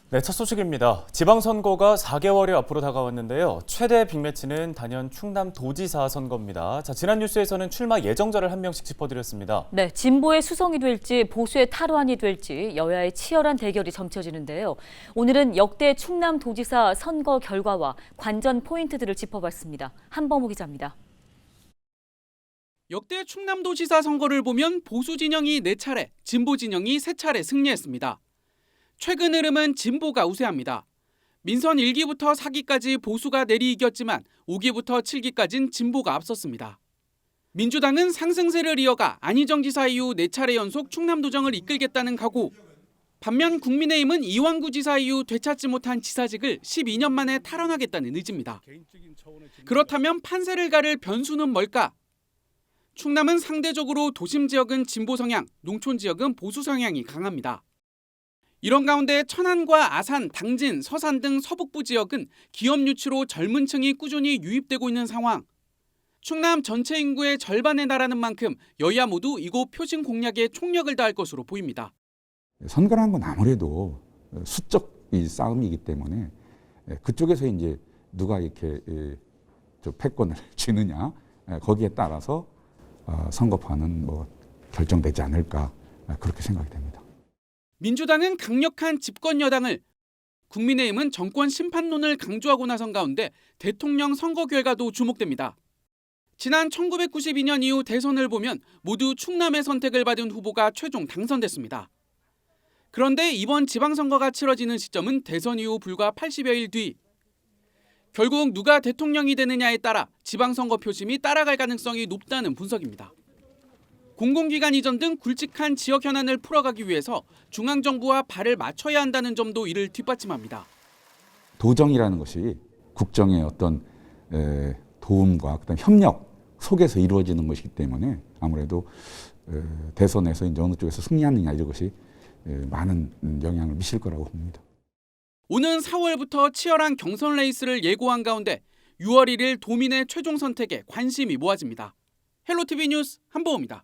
네, 첫 소식입니다. 지방선거가 4개월이 앞으로 다가왔는데요. 최대 빅매치는 단연 충남도지사 선거입니다. 지난 뉴스에서는 출마 예정자를 한 명씩 짚어드렸습니다. 네, 진보의 수성이 될지 보수의 탈환이 될지 여야의 치열한 대결이 점쳐지는데요. 오늘은 역대 충남도지사 선거 결과와 관전 포인트들을 짚어봤습니다. 한범호 기자입니다. 역대 충남도지사 선거를 보면 보수 진영이 4차례, 진보 진영이 3차례 승리했습니다. 최근 흐름은 진보가 우세합니다. 민선 1기부터 4기까지 보수가 내리 이겼지만 5기부터 7기까지는 진보가 앞섰습니다. 민주당은 상승세를 이어가 안희정 지사 이후 4차례 연속 충남도정을 이끌겠다는 각오. 반면 국민의힘은 이완구 지사 이후 되찾지 못한 지사직을 12년 만에 탈환하겠다는 의지입니다. 그렇다면 판세를 가를 변수는 뭘까? 충남은 상대적으로 도심 지역은 진보 성향, 농촌 지역은 보수 성향이 강합니다. 이런 가운데 천안과 아산, 당진, 서산 등 서북부 지역은 기업 유치로 젊은 층이 꾸준히 유입되고 있는 상황. 충남 전체 인구의 절반에 달하는 만큼 여야 모두 이곳 표심 공략에 총력을 다할 것으로 보입니다. 선거라는 건 아무래도 수적 싸움이기 때문에 그쪽에서 이제 누가 이렇게 패권을 쥐느냐 거기에 따라서 선거판은 결정되지 않을까 그렇게 생각이 됩니다. 민주당은 강력한 집권 여당을, 국민의힘은 정권 심판론을 강조하고 나선 가운데 대통령 선거 결과도 주목됩니다. 지난 1992년 이후 대선을 보면 모두 충남의 선택을 받은 후보가 최종 당선됐습니다. 그런데 이번 지방선거가 치러지는 시점은 대선 이후 불과 80여일 뒤. 결국 누가 대통령이 되느냐에 따라 지방선거 표심이 따라갈 가능성이 높다는 분석입니다. 공공기관 이전 등 굵직한 지역 현안을 풀어가기 위해서 중앙정부와 발을 맞춰야 한다는 점도 이를 뒷받침합니다. 도정이라는 것이 국정의 어떤 도움과 그다음 협력 속에서 이루어지는 것이기 때문에 아무래도 대선에서 이제 어느 쪽에서 승리하느냐 이런 것이 많은 영향을 미칠 거라고 봅니다. 오는 4월부터 치열한 경선 레이스를 예고한 가운데 6월 1일 도민의 최종 선택에 관심이 모아집니다. 헬로티비 뉴스 한보호입니다.